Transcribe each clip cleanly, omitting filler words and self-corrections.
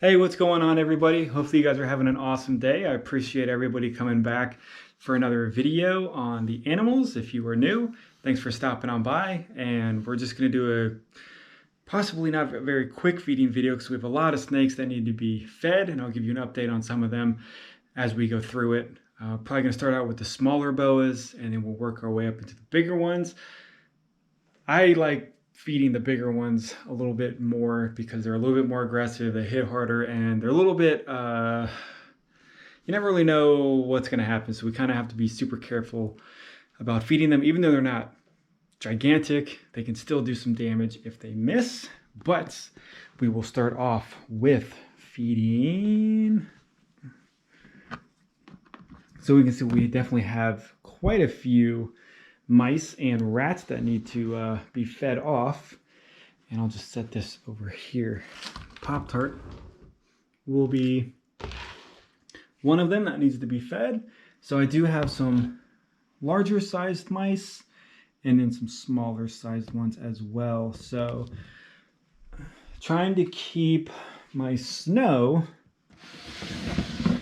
Hey, what's going on, everybody? Hopefully you guys are having an awesome day. I appreciate everybody coming back for another video on the animals. If you are new, thanks for stopping on by. And we're just going to do a possibly not a very quick feeding video because we have a lot of snakes that need to be fed, and I'll give you an update on some of them as we go through it. Probably going to start out with the smaller boas, and then we'll work our way up into the bigger ones. I like feeding the bigger ones a little bit more because they're a little bit more aggressive, they hit harder, and they're a little bit, you never really know what's going to happen, so we kind of have to be super careful about feeding them. Even though they're not gigantic, they can still do some damage if they miss. But we will start off with feeding. So we can see we definitely have quite a few mice and rats that need to be fed off. And I'll just set this over here. Pop-Tart will be one of them that needs to be fed. So I do have some larger sized mice and then some smaller sized ones as well. So trying to keep my snow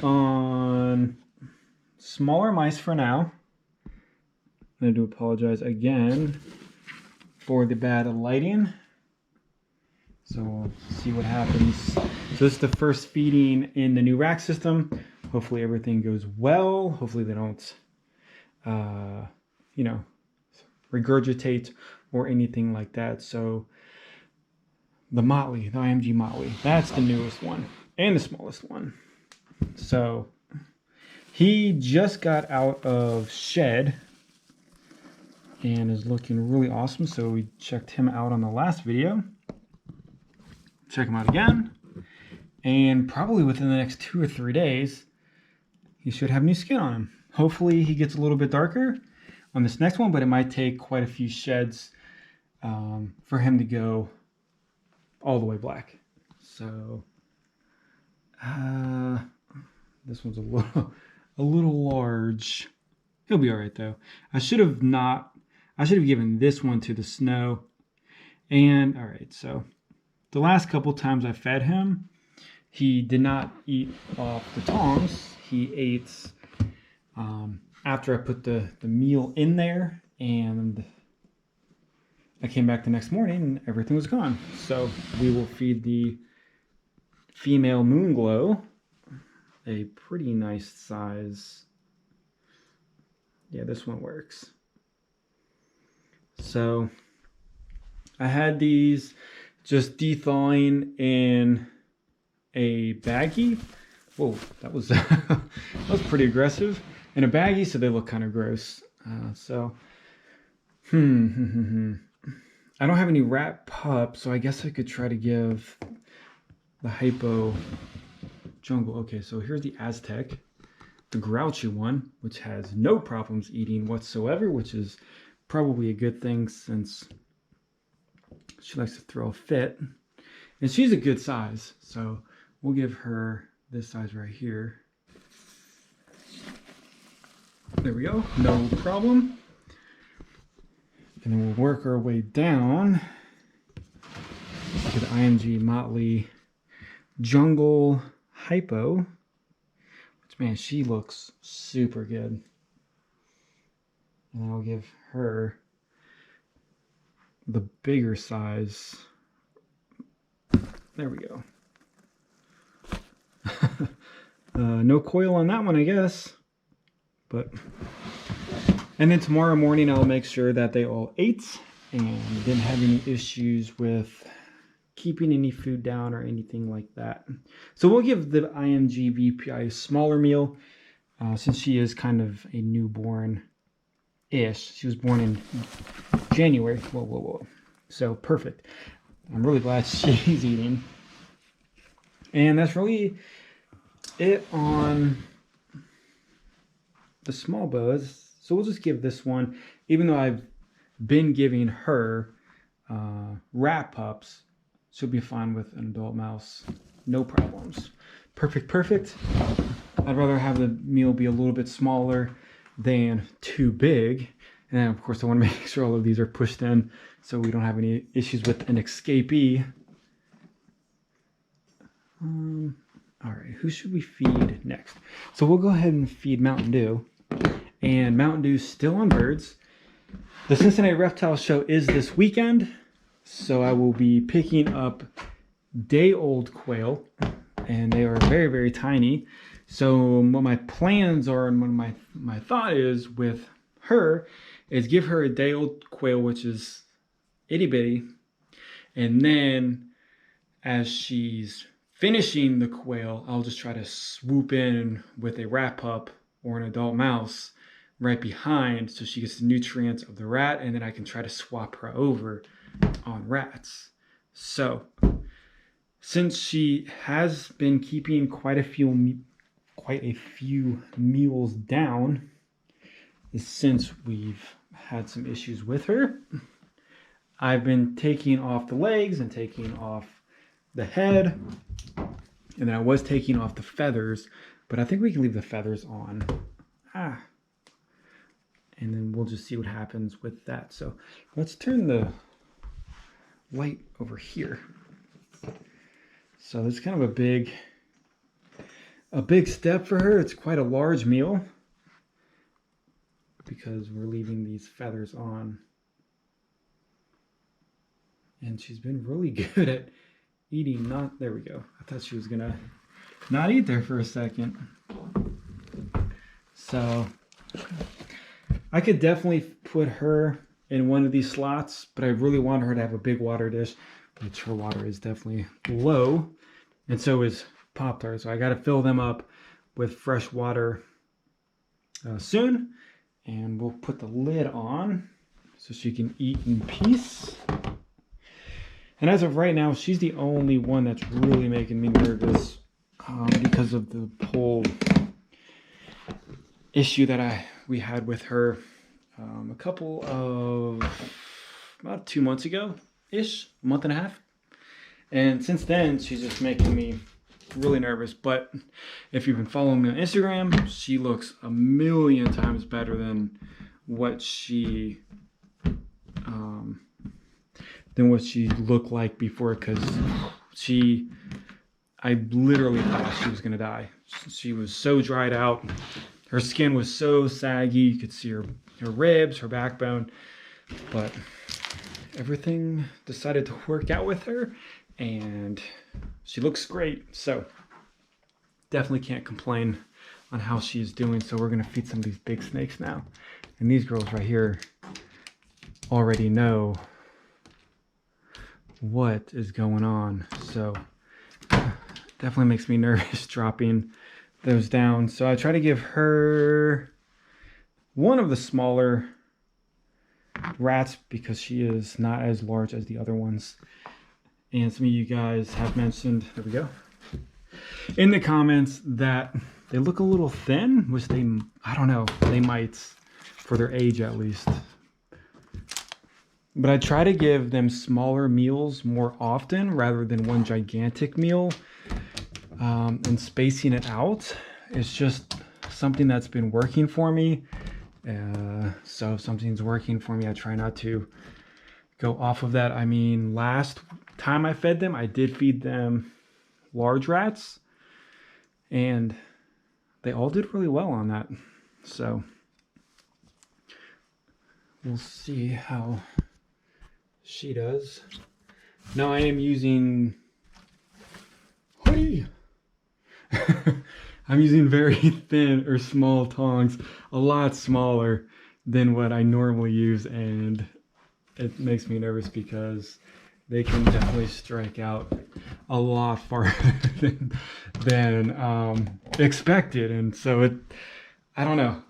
on smaller mice for now. I do apologize again for the bad lighting. So we'll see what happens. So this is the first feeding in the new rack system. Hopefully everything goes well. Hopefully they don't, regurgitate or anything like that. So the Motley, the IMG Motley, that's the newest one and the smallest one. So he just got out of shed and is looking really awesome. So we checked him out on the last video. Check him out again. And probably within the next 2 or 3 days, he should have new skin on him. Hopefully he gets a little bit darker on this next one, but it might take quite a few sheds for him to go all the way black. So this one's a little large. He'll be all right though. I should have given this one to the snow. And all right, so the last couple times I fed him, he did not eat off the tongs. He ate after I put the meal in there, and I came back the next morning and everything was gone. So we will feed the female Moonglow, a pretty nice size. Yeah, this one works. So I had these just de-thawing in a baggie. Whoa, that was that was pretty aggressive. In a baggie, so they look kind of gross. I don't have any rat pups, so I guess I could try to give the hypo jungle. Okay, so here's the Aztec, the grouchy one, which has no problems eating whatsoever, which is probably a good thing since she likes to throw a fit. And she's a good size, so we'll give her this size right here. There we go, no problem. And then we'll work our way down to the IMG Motley Jungle Hypo, which, man, she looks super good. And I'll give her the bigger size. There we go. No coil on that one, I guess. And then tomorrow morning I'll make sure that they all ate and didn't have any issues with keeping any food down or anything like that. So we'll give the IMG VPI a smaller meal since she is kind of a newborn-ish. She was born in January. Whoa. So perfect. I'm really glad she's eating. And that's really it on the small boas. So we'll just give this one, even though I've been giving her rat pups, she'll be fine with an adult mouse. No problems. Perfect. I'd rather have the meal be a little bit smaller than too big. And then, of course, I want to make sure all of these are pushed in so we don't have any issues with an escapee. All right, who should we feed next? So we'll go ahead and feed Mountain Dew. And Mountain Dew's still on birds. The Cincinnati Reptile Show is this weekend, so I will be picking up day-old quail, and they are very, very tiny. So what my plans are and what my thought is with her is give her a day-old quail, which is itty-bitty, and then as she's finishing the quail, I'll just try to swoop in with a rat pup or an adult mouse right behind so she gets the nutrients of the rat, and then I can try to swap her over on rats. So since she has been keeping quite a few meals down since we've had some issues with her, I've been taking off the legs and taking off the head, and then I was taking off the feathers, but I think we can leave the feathers on. And then we'll just see what happens with that. So let's turn the light over here. So this is kind of a big step for her. It's quite a large meal because we're leaving these feathers on. And she's been really good at eating. There we go. I thought she was gonna not eat there for a second. So I could definitely put her in one of these slots, but I really want her to have a big water dish, which her water is definitely low, and so is Pop-Tart. So I got to fill them up with fresh water soon, and we'll put the lid on so she can eat in peace. And as of right now, she's the only one that's really making me nervous because of the whole issue that we had with her about 2 months ago-ish, a month and a half. And since then, she's just making me really nervous. But if you've been following me on Instagram, she looks a million times better than what she looked like before, because I literally thought she was gonna die. She was so dried out. Her skin was so saggy. You could see her ribs, her backbone, but everything decided to work out with her, and she looks great. So definitely can't complain on how she's doing. So we're gonna feed some of these big snakes now. And these girls right here already know what is going on. So definitely makes me nervous dropping those down. So I try to give her one of the smaller rats because she is not as large as the other ones. And some of you guys have mentioned, there we go, in the comments that they look a little thin, which I don't know, they might, for their age at least. But I try to give them smaller meals more often rather than one gigantic meal. And spacing it out is just something that's been working for me. So if something's working for me, I try not to go off of that. I mean, last time I fed them, I did feed them large rats, and they all did really well on that. So we'll see how she does. Now I am using I'm using very thin or small tongs, a lot smaller than what I normally use, and it makes me nervous because they can definitely strike out a lot farther than expected. And so I don't know,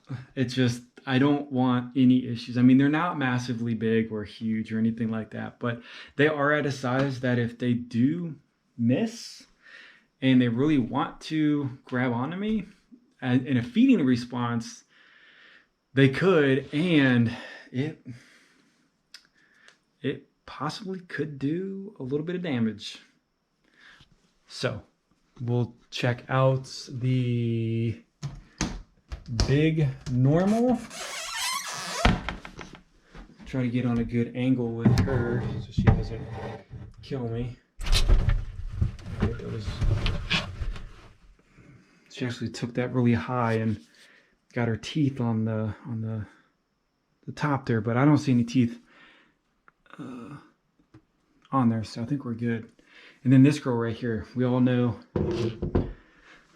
I don't want any issues. I mean, they're not massively big or huge or anything like that, but they are at a size that if they do miss and they really want to grab onto me in a feeding response, they could, and it possibly could do a little bit of damage. So we'll check out the big normal. Try to get on a good angle with her so she doesn't kill me. Get those She actually took that really high and got her teeth on the top there, but I don't see any teeth on there, so I think we're good. And then this girl right here, we all know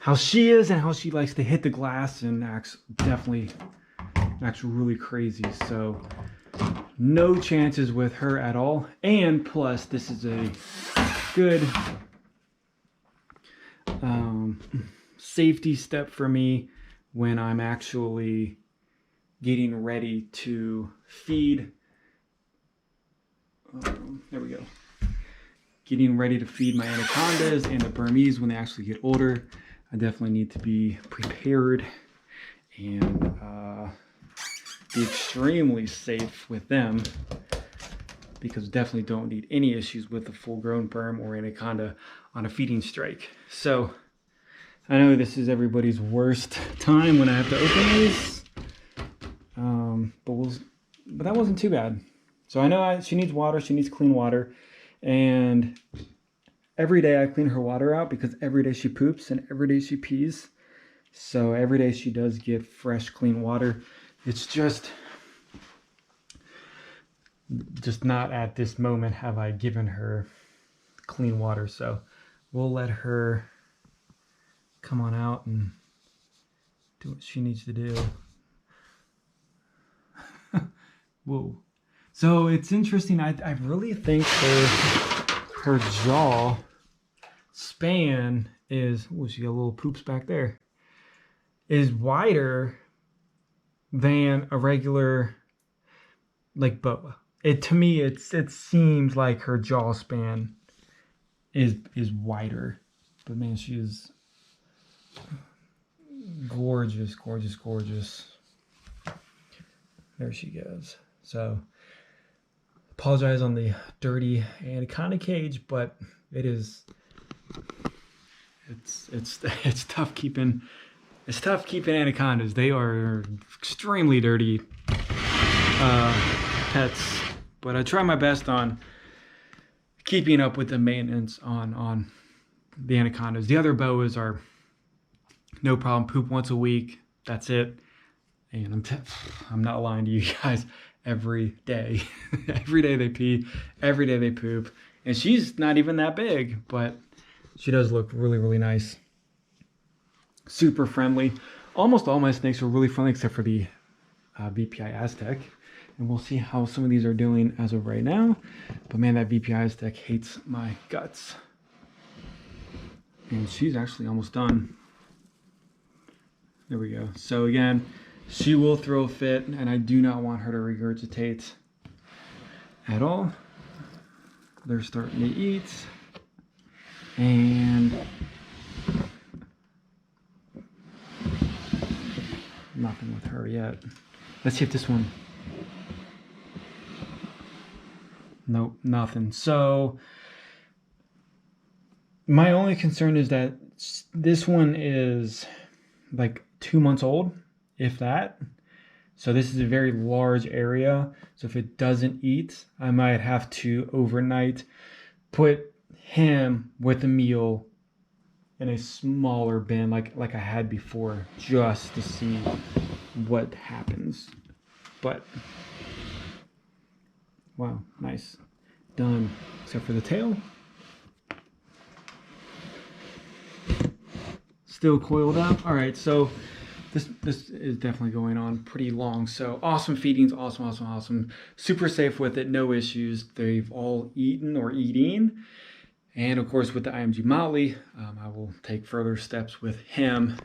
how she is and how she likes to hit the glass and acts really crazy. So no chances with her at all. And plus, this is a good safety step for me when I'm actually getting ready to feed. There we go. Getting ready to feed my anacondas and the Burmese when they actually get older. I definitely need to be prepared and be extremely safe with them, because definitely don't need any issues with a full-grown Burm or anaconda on a feeding strike. So I know this is everybody's worst time when I have to open these, but that wasn't too bad. So I know she needs water. She needs clean water. And every day I clean her water out, because every day she poops and every day she pees. So every day she does get fresh, clean water. It's just not at this moment have I given her clean water. So we'll let her come on out and do what she needs to do. Whoa. So it's interesting. I really think her jaw span is, oh, she got little poops back there, is wider than a regular like boa. To me, it seems like her jaw span is wider. But man, she is gorgeous, gorgeous, gorgeous. There she goes. So apologize on the dirty anaconda cage, but it's tough keeping anacondas. They are extremely dirty pets, but I try my best on keeping up with the maintenance on the anacondas. The other boas are no problem, poop once a week, that's it. And I'm not lying to you guys. Every day. Every day they pee. Every day they poop. And she's not even that big, but she does look really, really nice. Super friendly. Almost all my snakes are really friendly except for the VPI Aztec. And we'll see how some of these are doing as of right now. But man, that VPI Aztec hates my guts. And she's actually almost done. There we go. So again, she will throw a fit, and I do not want her to regurgitate at all. They're starting to eat. And nothing with her yet. Let's see if this one. Nope, nothing. So my only concern is that this one is like 2 months old, if that. So this is a very large area. So if it doesn't eat, I might have to overnight put him with a meal in a smaller bin like I had before, just to see what happens. But wow, nice. Done. Except for the tail. Still coiled up. All right, so this is definitely going on pretty long. So awesome feedings, awesome. Super safe with it, no issues. They've all eaten or eating. And of course with the IMG Motley, I will take further steps with him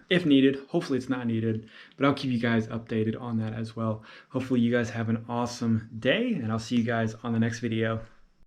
if needed. Hopefully it's not needed, but I'll keep you guys updated on that as well. Hopefully you guys have an awesome day, and I'll see you guys on the next video.